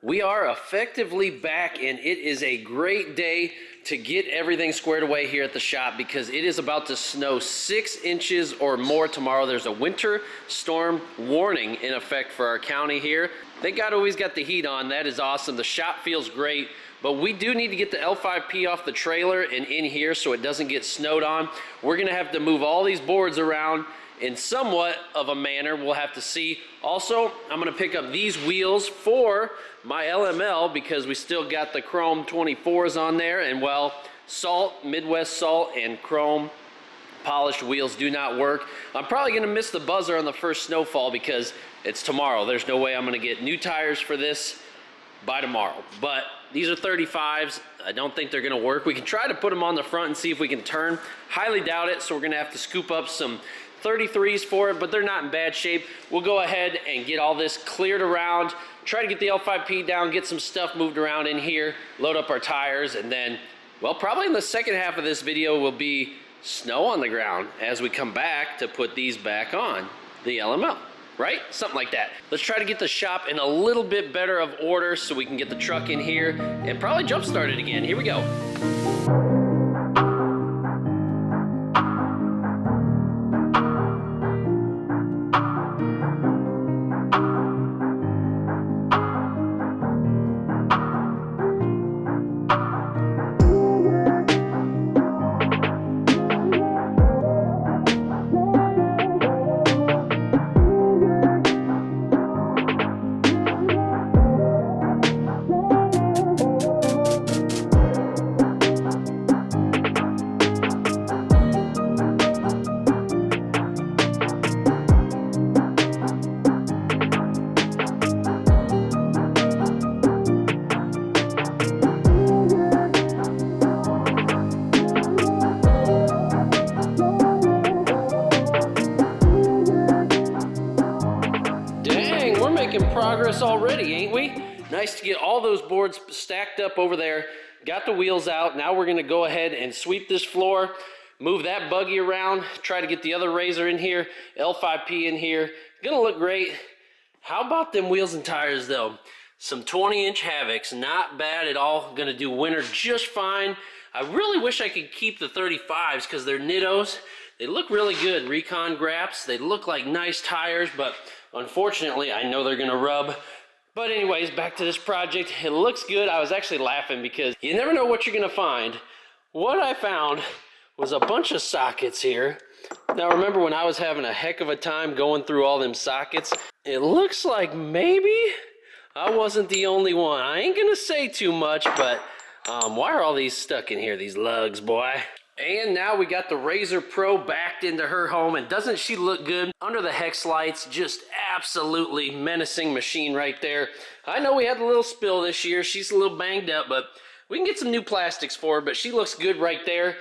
We are effectively back, and it is a great day to get everything squared away here at the shop because it is about to snow 6 inches or more tomorrow. There's a winter storm warning in effect for our county here. Thank God always got the heat on. That is awesome. The shop feels great, but we do need to get the L5P off the trailer and in here so it doesn't get snowed on. We're gonna have to move all these boards around in somewhat of a manner. We'll have to see. Also, I'm gonna pick up these wheels for my LML because we still got the chrome 24s on there, and well, salt, Midwest salt and chrome polished wheels do not work. I'm probably gonna miss the buzzer on the first snowfall because it's tomorrow. There's no way I'm gonna get new tires for this by tomorrow, but these are 35s. I don't think they're gonna work. We can try to put them on the front and see if we can turn. Highly doubt it, so we're gonna have to scoop up some 33s for it, but they're not in bad shape. We'll go ahead and get all this cleared around, try to get the L5P down, get some stuff moved around in here, load up our tires, and then, well, probably in the second half of this video will be snow on the ground as we come back to put these back on the LML, right? Something like that. Let's try to get the shop in a little bit better of order so we can get the truck in here and probably jump start it again. Here we go. Progress already, ain't we? Nice to get all those boards stacked up over there. Got the wheels out. Now we're gonna go ahead and sweep this floor, move that buggy around, try to get the other RZR in here, L5P in here. Gonna look great. How about them wheels and tires though? Some 20-inch Havocs, not bad at all. Gonna do winter just fine. I really wish I could keep the 35s because they're Nittos. They look really good, Recon Graps. They look like nice tires, but unfortunately, I know they're gonna rub. But anyways, back to this project. It looks good. I was actually laughing because you never know what you're gonna find. What I found was a bunch of sockets here. Now remember when I was having a heck of a time going through all them sockets? It looks like maybe I wasn't the only one. I ain't gonna say too much, but why are all these stuck in here, these lugs, boy? And now we got the RZR Pro backed into her home, and doesn't she look good? Under the hex lights, just absolutely menacing machine right there. I know we had a little spill this year. She's a little banged up, but we can get some new plastics for her, but she looks good right there.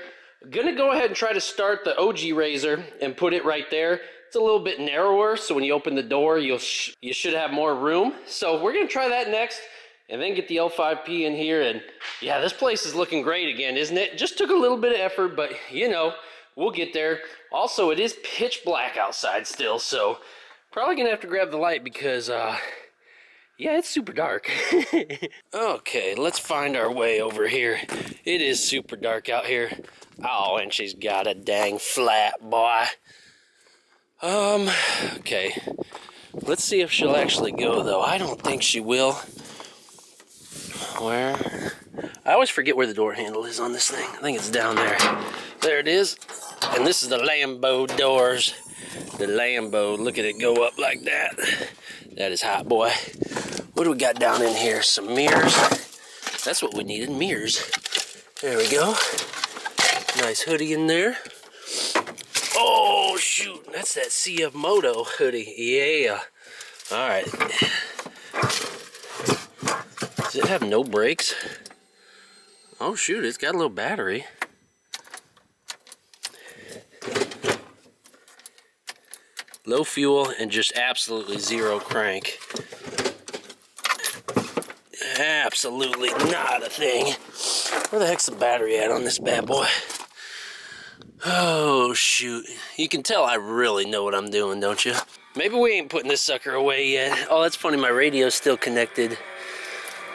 Gonna go ahead and try to start the OG RZR and put it right there. It's a little bit narrower, so when you open the door, you should have more room. So we're gonna try that next, and then get the L5P in here. And yeah, this place is looking great again, isn't it? Just took a little bit of effort, but you know, we'll get there. Also, it is pitch black outside still, so probably gonna have to grab the light because, yeah, it's super dark. Okay, let's find our way over here. It is super dark out here. Oh, and she's got a dang flat, boy. Okay. Let's see if she'll actually go, though. I don't think she will. Where? I always forget where the door handle is on this thing. I think it's down there. There it is. And this is the Lambo doors. The Lambo. Look at it go up like that. That is hot, boy. What do we got down in here? Some mirrors. That's what we needed, mirrors. There we go. Nice hoodie in there. Oh, shoot. That's that CF Moto hoodie. Yeah. All right. Does it have no brakes? Oh shoot, it's got a little battery. Low fuel and just absolutely zero crank. Absolutely not a thing. Where the heck's the battery at on this bad boy? Oh shoot. You can tell I really know what I'm doing, don't you? Maybe we ain't putting this sucker away yet. Oh, that's funny, my radio's still connected.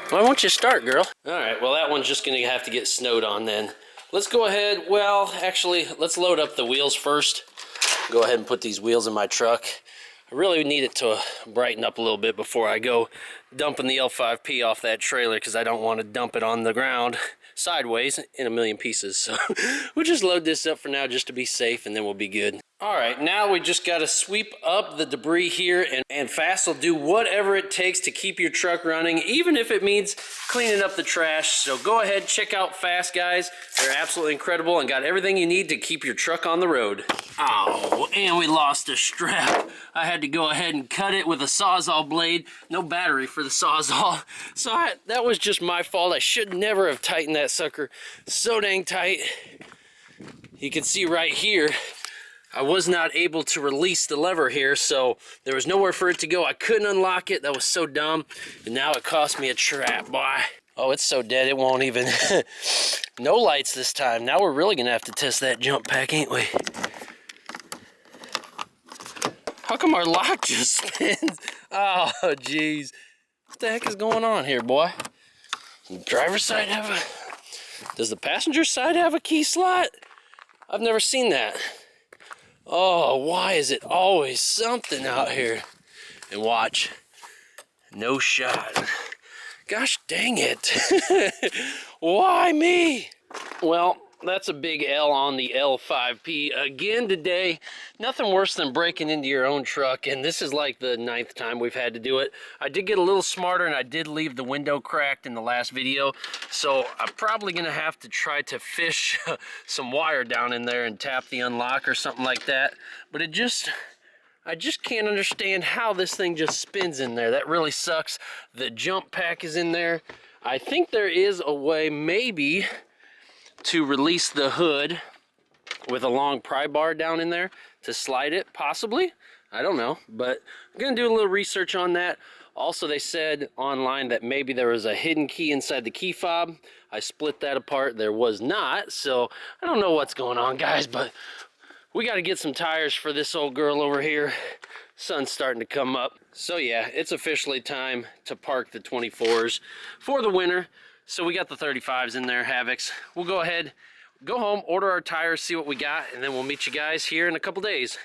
Why won't you start, girl? All right, well, that one's just gonna have to get snowed on then. Let's go ahead, well, actually, let's load up the wheels first. Go ahead and put these wheels in my truck. I really need it to brighten up a little bit before I go dumping the L5P off that trailer, because I don't want to dump it on the ground sideways in a million pieces. So we'll just load this up for now just to be safe, and then we'll be good. All right, now we just got to sweep up the debris here, and Fast will do whatever it takes to keep your truck running, even if it means cleaning up the trash. So go ahead, check out Fast, guys. They're absolutely incredible and got everything you need to keep your truck on the road. Oh, and we lost a strap. I had to go ahead and cut it with a Sawzall blade. No battery for the Sawzall. So that was just my fault. I should never have tightened that sucker so dang tight. You can see right here, I was not able to release the lever here, so there was nowhere for it to go. I couldn't unlock it. That was so dumb. And now it cost me a trap, boy. Oh, it's so dead it won't even... No lights this time. Now we're really gonna have to test that jump pack, ain't we? How come our lock just spins? Oh, jeez. What the heck is going on here, boy? Does the driver's side have a... Does the passenger side have a key slot? I've never seen that. Oh, why is it always something out here? And watch. No shot. Gosh dang it. Why me? Well, that's a big L on the L5P again today. Nothing worse than breaking into your own truck, and this is like the 9th time we've had to do it. I did get a little smarter, and I did leave the window cracked in the last video, so I'm probably gonna have to try to fish some wire down in there and tap the unlock or something like that. But I just can't understand how this thing just spins in there. That really sucks. The jump pack is in there. I think there is a way, maybe, to release the hood with a long pry bar down in there to slide it, possibly. I don't know, but I'm gonna do a little research on that. Also, they said online that maybe there was a hidden key inside the key fob. I split that apart. There was not, so I don't know what's going on, guys, but we got to get some tires for this old girl over here. Sun's starting to come up. So yeah, it's officially time to park the 24s for the winter. So we got the 35s in there, Havocs. We'll go ahead, go home, order our tires, see what we got, and then we'll meet you guys here in a couple days.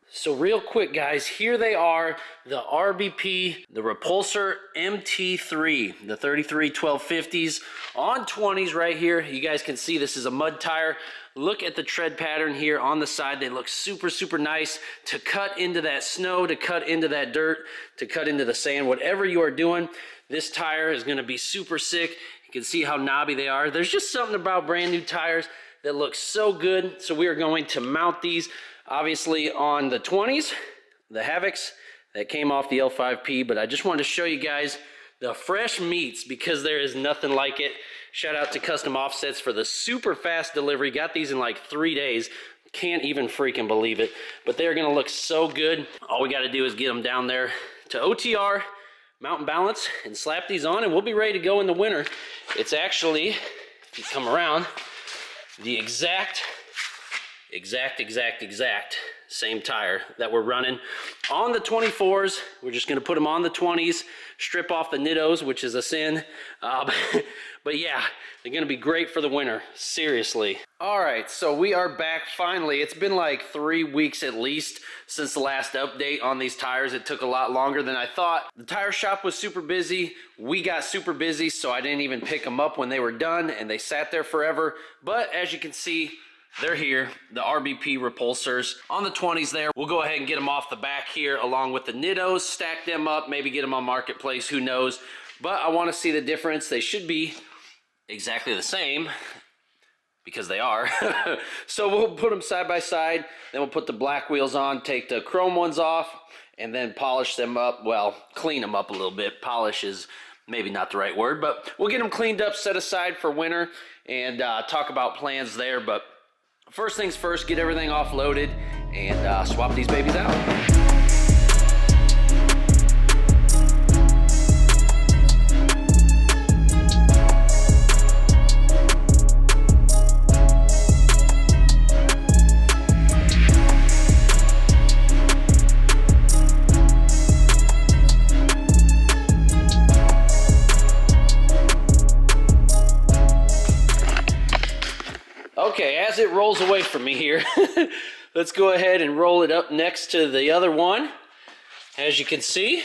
So real quick, guys, here they are, the RBP, the Repulsor MT3, the 33 1250s on 20s right here. You guys can see this is a mud tire. Look at the tread pattern here on the side. They look super, super nice to cut into that snow, to cut into that dirt, to cut into the sand. Whatever you are doing, this tire is gonna be super sick. You can see how knobby they are. There's just something about brand new tires that looks so good. So we are going to mount these obviously on the 20s, the Havocs that came off the L5P, but I just wanted to show you guys the fresh meats because there is nothing like it. Shout out to Custom Offsets for the super fast delivery. Got these in like 3 days. Can't even freaking believe it. But they're gonna look so good. All we gotta do is get them down there to OTR, mount and balance, and slap these on, and we'll be ready to go in the winter. It's actually, if you come around, the exact same tire that we're running on the 24s. We're just gonna put them on the 20s, strip off the nittos, which is a sin. But yeah, they're gonna be great for the winter, seriously. All right, so we are back finally. It's been like 3 weeks at least since the last update on these tires. It took a lot longer than I thought. The tire shop was super busy. We got super busy, so I didn't even pick them up when they were done, and they sat there forever. But as you can see, they're here, the RBP Repulsors on the 20s there. We'll go ahead and get them off the back here along with the nittos, stack them up, maybe get them on Marketplace, who knows. But I want to see the difference. They should be exactly the same because they are. So we'll put them side by side, then we'll put the black wheels on, take the chrome ones off, and then polish them up. Well, clean them up a little bit. Polish is maybe not the right word, but we'll get them cleaned up, set aside for winter, and talk about plans there. But first things first, get everything offloaded and swap these babies out. as it rolls away from me here, let's go ahead and roll it up next to the other one. As you can see,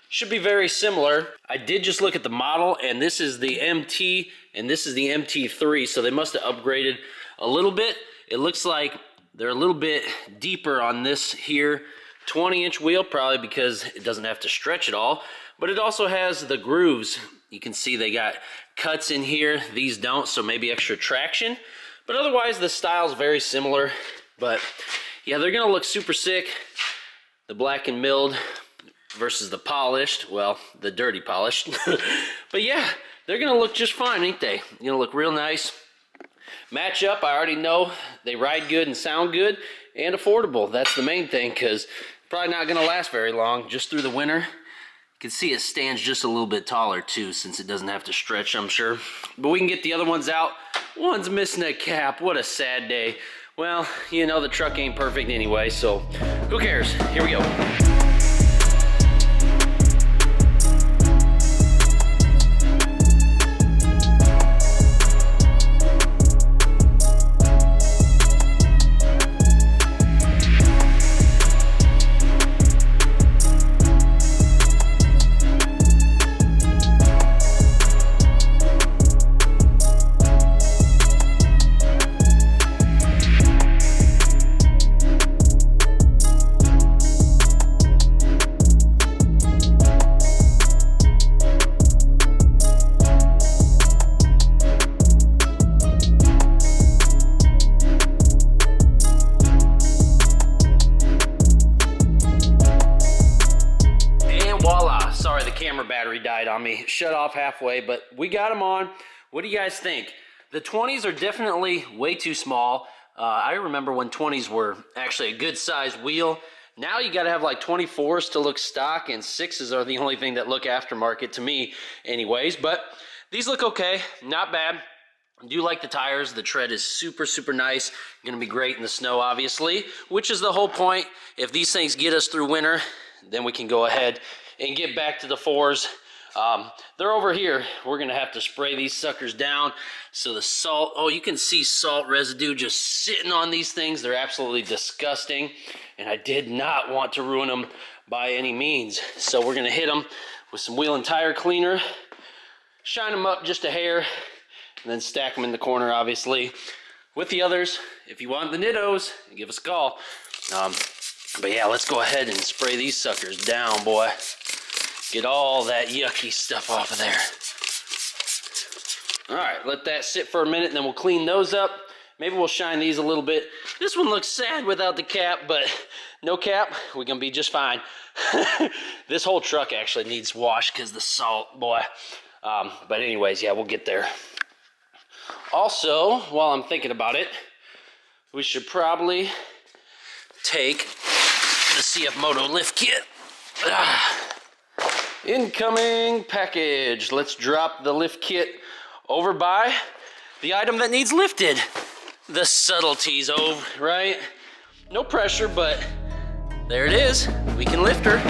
should be very similar. I did just look at the model, and this is the MT and this is the MT3, so they must have upgraded a little bit. It looks like they're a little bit deeper on this here 20-inch wheel, probably because it doesn't have to stretch at all, but it also has the grooves. You can see they got cuts in here. These don't, so maybe extra traction, but otherwise the style's very similar. But yeah, they're gonna look super sick. The black and milled versus the polished, well, the dirty polished. But yeah, they're gonna look just fine, ain't they? Gonna look real nice. Match up, I already know they ride good and sound good and affordable. That's the main thing, because probably not gonna last very long, just through the winter. You can see it stands just a little bit taller too, since it doesn't have to stretch, I'm sure. But we can get the other ones out. One's missing a cap, what a sad day. Well, you know, the truck ain't perfect anyway, so who cares? Here we go. Battery died on me, shut off halfway, but we got them on. What do you guys think? The 20s are definitely way too small. I remember when 20s were actually a good size wheel. Now you got to have like 24s to look stock, and 6s are the only thing that look aftermarket to me anyways. But these look okay, not bad. I do like the tires. The tread is super, super nice. Gonna be great in the snow, obviously, which is the whole point. If these things get us through winter, then we can go ahead and get back to the 4s. They're over here. We're gonna have to spray these suckers down. So the salt, oh, you can see salt residue just sitting on these things. They're absolutely disgusting, and I did not want to ruin them by any means. So we're gonna hit them with some wheel and tire cleaner, shine them up just a hair, and then stack them in the corner, obviously, with the others. If you want the Nittos, give us a call. But yeah, let's go ahead and spray these suckers down, boy. Get all that yucky stuff off of there. All right, let that sit for a minute, and then we'll clean those up. Maybe we'll shine these a little bit. This one looks sad without the cap, but no cap, we're gonna be just fine. This whole truck actually needs wash because the salt, boy. But anyways, yeah, we'll get there. Also, while I'm thinking about it, we should probably take the CF Moto lift kit. Incoming package. Let's drop the lift kit over by the item that needs lifted. The subtleties over, right? No pressure, but there it is. We can lift her.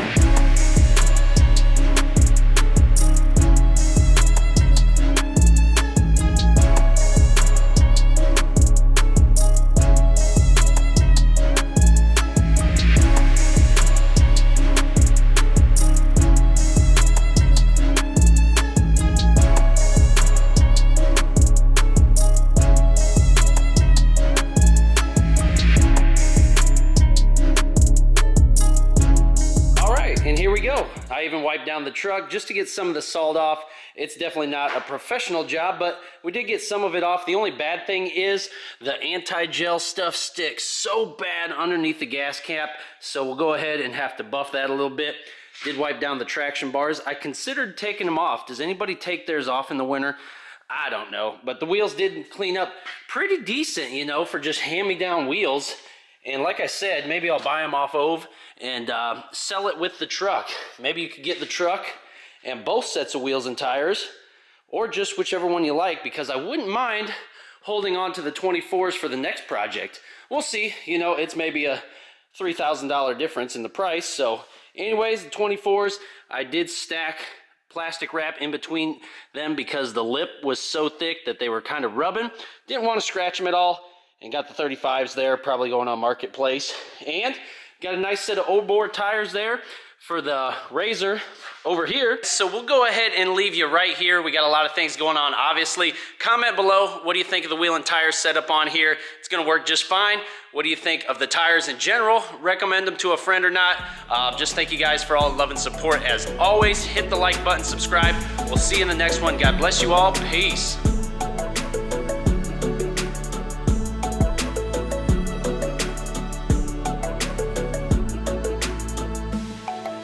I even wiped down the truck just to get some of the salt off. It's definitely not a professional job, but we did get some of it off. The only bad thing is the anti-gel stuff sticks so bad underneath the gas cap, so we'll go ahead and have to buff that a little bit. Did wipe down the traction bars. I considered taking them off. Does anybody take theirs off in the winter? I don't know, but the wheels did clean up pretty decent, you know, for just hand-me-down wheels. And like I said, maybe I'll buy them off OVE and sell it with the truck. Maybe you could get the truck and both sets of wheels and tires, or just whichever one you like, because I wouldn't mind holding on to the 24s for the next project. We'll see. You know, it's maybe a $3,000 difference in the price. So anyways, the 24s, I did stack plastic wrap in between them because the lip was so thick that they were kind of rubbing. Didn't want to scratch them at all. and got the 35s there, probably going on Marketplace. And got a nice set of old bore tires there for the RZR over here. So we'll go ahead and leave you right here. We got a lot of things going on, obviously. Comment below, what do you think of the wheel and tire setup on here? It's gonna work just fine. What do you think of the tires in general? Recommend them to a friend or not? Just thank you guys for all the love and support. As always, hit the like button, subscribe. We'll see you in the next one. God bless you all. Peace.